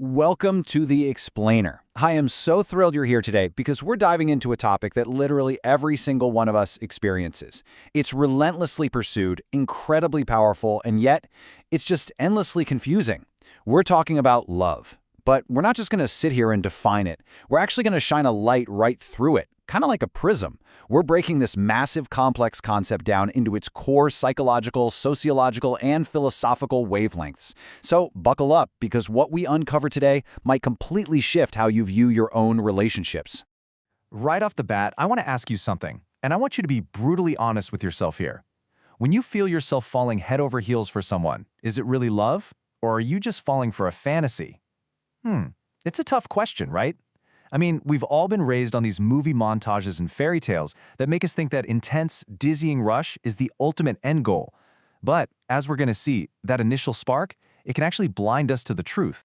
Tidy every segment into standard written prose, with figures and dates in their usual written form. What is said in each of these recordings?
Welcome to The Explainer. I am so thrilled you're here today because we're diving into a topic that literally every single one of us experiences. It's relentlessly pursued, incredibly powerful, and yet it's just endlessly confusing. We're talking about love. But we're not just going to sit here and define it. We're actually going to shine a light right through it, kind of like a prism. We're breaking this massive, complex concept down into its core psychological, sociological, and philosophical wavelengths. So buckle up, because what we uncover today might completely shift how you view your own relationships. Right off the bat, I want to ask you something, and I want you to be brutally honest with yourself here. When you feel yourself falling head over heels for someone, is it really love, or are you just falling for a fantasy? It's a tough question, right? I mean, we've all been raised on these movie montages and fairy tales that make us think that intense, dizzying rush is the ultimate end goal. But, as we're going to see, that initial spark, it can actually blind us to the truth.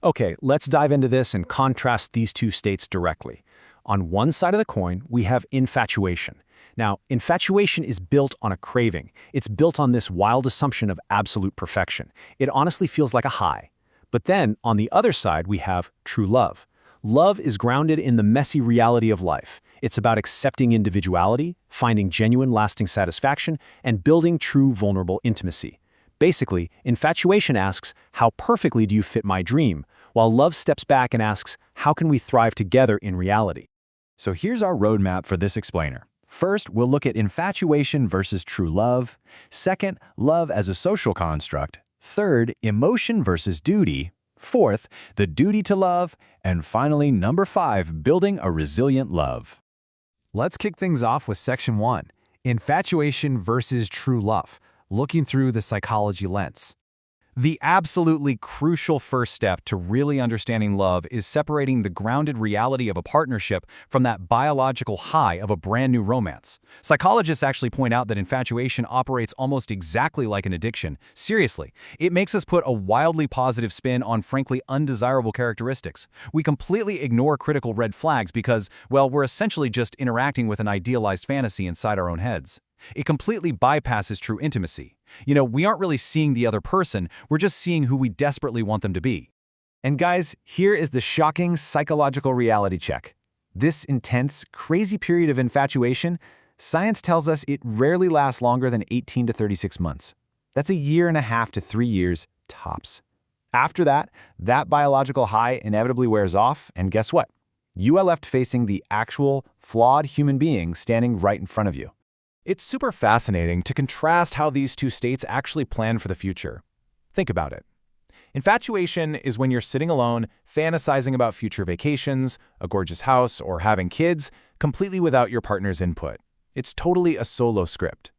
Okay, let's dive into this and contrast these two states directly. On one side of the coin, we have infatuation. Now, infatuation is built on a craving. It's built on this wild assumption of absolute perfection. It honestly feels like a high. But then, on the other side, we have true love. Love is grounded in the messy reality of life. It's about accepting individuality, finding genuine, lasting satisfaction, and building true, vulnerable intimacy. Basically, infatuation asks, how perfectly do you fit my dream? While love steps back and asks, how can we thrive together in reality? So here's our roadmap for this explainer. First, we'll look at infatuation versus true love. Second, love as a social construct. Third, emotion versus duty. Fourth, the duty to love. And finally, number 5, building a resilient love. Let's kick things off with Section 1, Infatuation versus True Love, looking through the psychology lens. The absolutely crucial first step to really understanding love is separating the grounded reality of a partnership from that biological high of a brand new romance. Psychologists actually point out that infatuation operates almost exactly like an addiction. Seriously, it makes us put a wildly positive spin on frankly undesirable characteristics. We completely ignore critical red flags because, well, we're essentially just interacting with an idealized fantasy inside our own heads. It completely bypasses true intimacy. We aren't really seeing the other person, we're just seeing who we desperately want them to be. And guys, here is the shocking psychological reality check. This intense, crazy period of infatuation, science tells us it rarely lasts longer than 18 to 36 months. That's a year and a half to 3 years, tops. After that biological high inevitably wears off, and guess what? You are left facing the actual, flawed human being standing right in front of you. It's super fascinating to contrast how these two states actually plan for the future. Think about it. Infatuation is when you're sitting alone, fantasizing about future vacations, a gorgeous house, or having kids, completely without your partner's input. It's totally a solo script.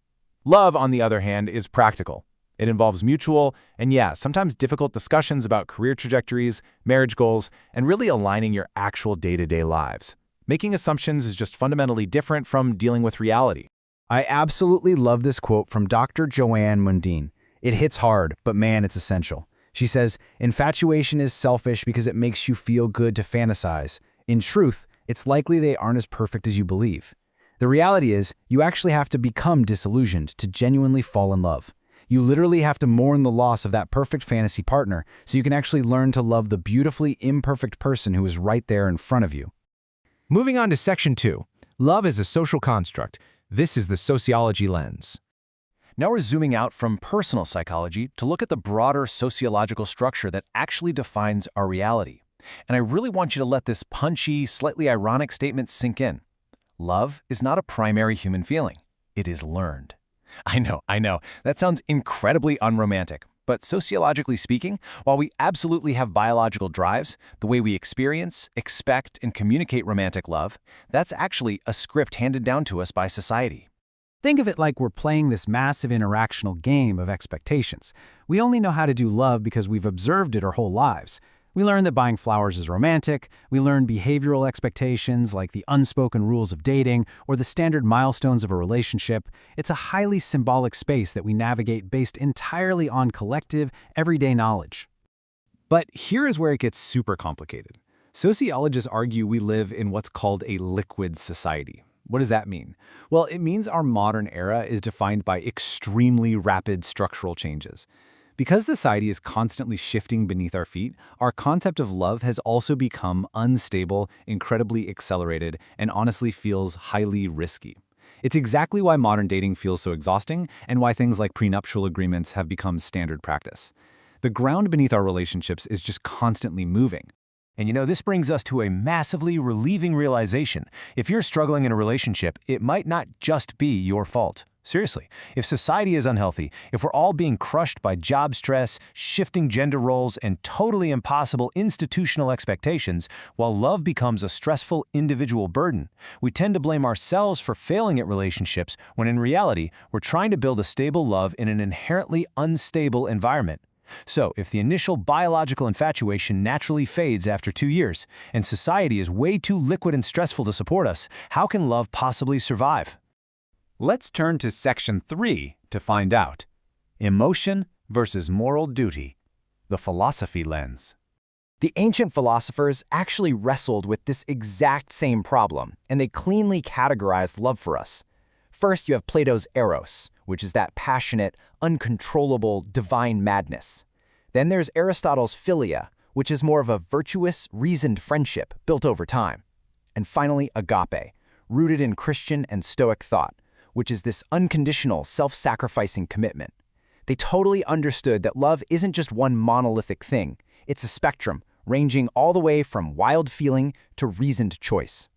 Love, on the other hand, is practical. It involves mutual and, sometimes difficult discussions about career trajectories, marriage goals, and really aligning your actual day-to-day lives. Making assumptions is just fundamentally different from dealing with reality. I absolutely love this quote from Dr. Joanne Mundine. It hits hard, but man, it's essential. She says, infatuation is selfish because it makes you feel good to fantasize. In truth, it's likely they aren't as perfect as you believe. The reality is, you actually have to become disillusioned to genuinely fall in love. You literally have to mourn the loss of that perfect fantasy partner so you can actually learn to love the beautifully imperfect person who is right there in front of you. Moving on to Section 2, Love as a Social Construct. This is the sociology lens. Now we're zooming out from personal psychology to look at the broader sociological structure that actually defines our reality. And I really want you to let this punchy, slightly ironic statement sink in. Love is not a primary human feeling. It is learned. I know, that sounds incredibly unromantic. But sociologically speaking, while we absolutely have biological drives, the way we experience, expect, and communicate romantic love, that's actually a script handed down to us by society. Think of it like we're playing this massive interactional game of expectations. We only know how to do love because we've observed it our whole lives. We learn that buying flowers is romantic, we learn behavioral expectations like the unspoken rules of dating or the standard milestones of a relationship. It's a highly symbolic space that we navigate based entirely on collective, everyday knowledge. But here is where it gets super complicated. Sociologists argue we live in what's called a liquid society. What does that mean? Well, it means our modern era is defined by extremely rapid structural changes. Because society is constantly shifting beneath our feet, our concept of love has also become unstable, incredibly accelerated, and honestly feels highly risky. It's exactly why modern dating feels so exhausting and why things like prenuptial agreements have become standard practice. The ground beneath our relationships is just constantly moving. And this brings us to a massively relieving realization. If you're struggling in a relationship, it might not just be your fault. Seriously, if society is unhealthy, if we're all being crushed by job stress, shifting gender roles, and totally impossible institutional expectations, while love becomes a stressful individual burden, we tend to blame ourselves for failing at relationships when in reality, we're trying to build a stable love in an inherently unstable environment. So, if the initial biological infatuation naturally fades after 2 years, and society is way too liquid and stressful to support us, how can love possibly survive? Let's turn to Section 3 to find out. Emotion versus moral duty. The philosophy lens. The ancient philosophers actually wrestled with this exact same problem, and they cleanly categorized love for us. First, you have Plato's Eros, which is that passionate, uncontrollable, divine madness. Then there's Aristotle's Philia, which is more of a virtuous, reasoned friendship built over time. And finally, Agape, rooted in Christian and Stoic thought, which is this unconditional, self-sacrificing commitment. They totally understood that love isn't just one monolithic thing. It's a spectrum, ranging all the way from wild feeling to reasoned choice.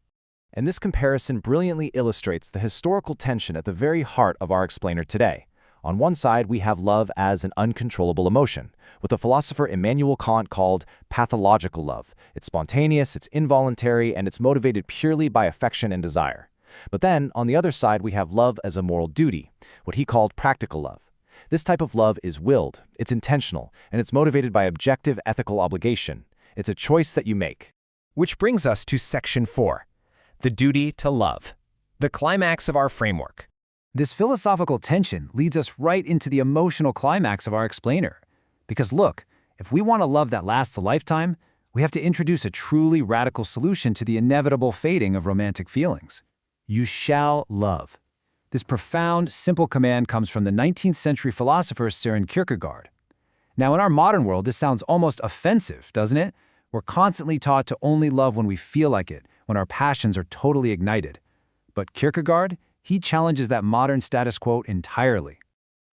And this comparison brilliantly illustrates the historical tension at the very heart of our explainer today. On one side, we have love as an uncontrollable emotion, what the philosopher Immanuel Kant called pathological love. It's spontaneous, it's involuntary, and it's motivated purely by affection and desire. But then, on the other side, we have love as a moral duty, what he called practical love. This type of love is willed, it's intentional, and it's motivated by objective ethical obligation. It's a choice that you make. Which brings us to Section 4, the duty to love, the climax of our framework. This philosophical tension leads us right into the emotional climax of our explainer. Because look, if we want a love that lasts a lifetime, we have to introduce a truly radical solution to the inevitable fading of romantic feelings. You shall love. This profound, simple command comes from the 19th century philosopher Søren Kierkegaard. Now, in our modern world, this sounds almost offensive, doesn't it? We're constantly taught to only love when we feel like it, when our passions are totally ignited. But Kierkegaard, he challenges that modern status quo entirely.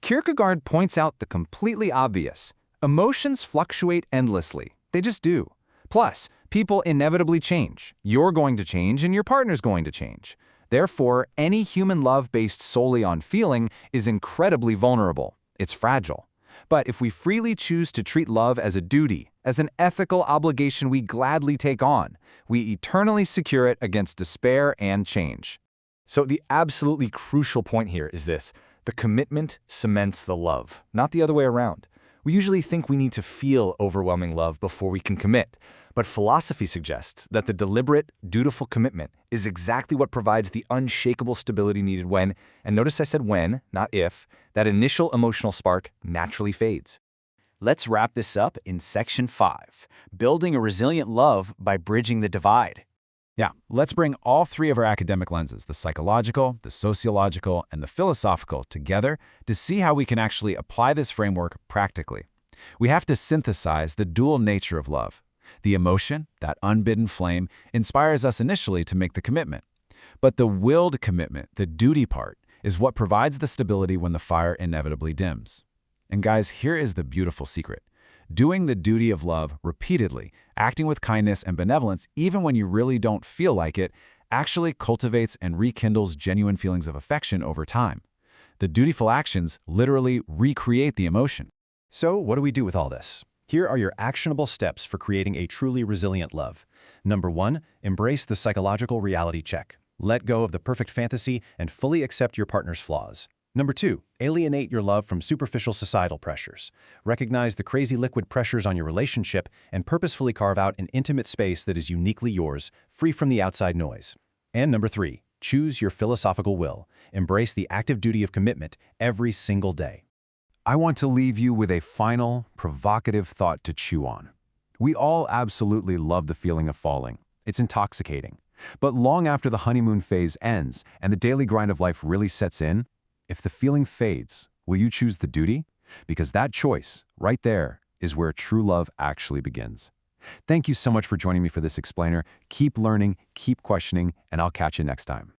Kierkegaard points out the completely obvious. Emotions fluctuate endlessly. They just do. Plus, people inevitably change. You're going to change and your partner's going to change. Therefore, any human love based solely on feeling is incredibly vulnerable. It's fragile. But if we freely choose to treat love as a duty, as an ethical obligation we gladly take on, we eternally secure it against despair and change. So the absolutely crucial point here is this: the commitment cements the love, not the other way around. We usually think we need to feel overwhelming love before we can commit, but philosophy suggests that the deliberate, dutiful commitment is exactly what provides the unshakable stability needed when, and notice I said when, not if, that initial emotional spark naturally fades. Let's wrap this up in Section 5, building a resilient love by bridging the divide. Yeah, let's bring all three of our academic lenses, the psychological, the sociological, and the philosophical, together to see how we can actually apply this framework practically. We have to synthesize the dual nature of love. The emotion, that unbidden flame, inspires us initially to make the commitment. But the willed commitment, the duty part, is what provides the stability when the fire inevitably dims. And guys, here is the beautiful secret. Doing the duty of love repeatedly, acting with kindness and benevolence even when you really don't feel like it, actually cultivates and rekindles genuine feelings of affection over time. The dutiful actions literally recreate the emotion. So, what do we do with all this? Here are your actionable steps for creating a truly resilient love. Number 1, embrace the psychological reality check. Let go of the perfect fantasy and fully accept your partner's flaws. Number 2, alienate your love from superficial societal pressures. Recognize the crazy liquid pressures on your relationship and purposefully carve out an intimate space that is uniquely yours, free from the outside noise. And number 3, choose your philosophical will. Embrace the active duty of commitment every single day. I want to leave you with a final, provocative thought to chew on. We all absolutely love the feeling of falling. It's intoxicating. But long after the honeymoon phase ends and the daily grind of life really sets in, if the feeling fades, will you choose the duty? Because that choice, right there, is where true love actually begins. Thank you so much for joining me for this explainer. Keep learning, keep questioning, and I'll catch you next time.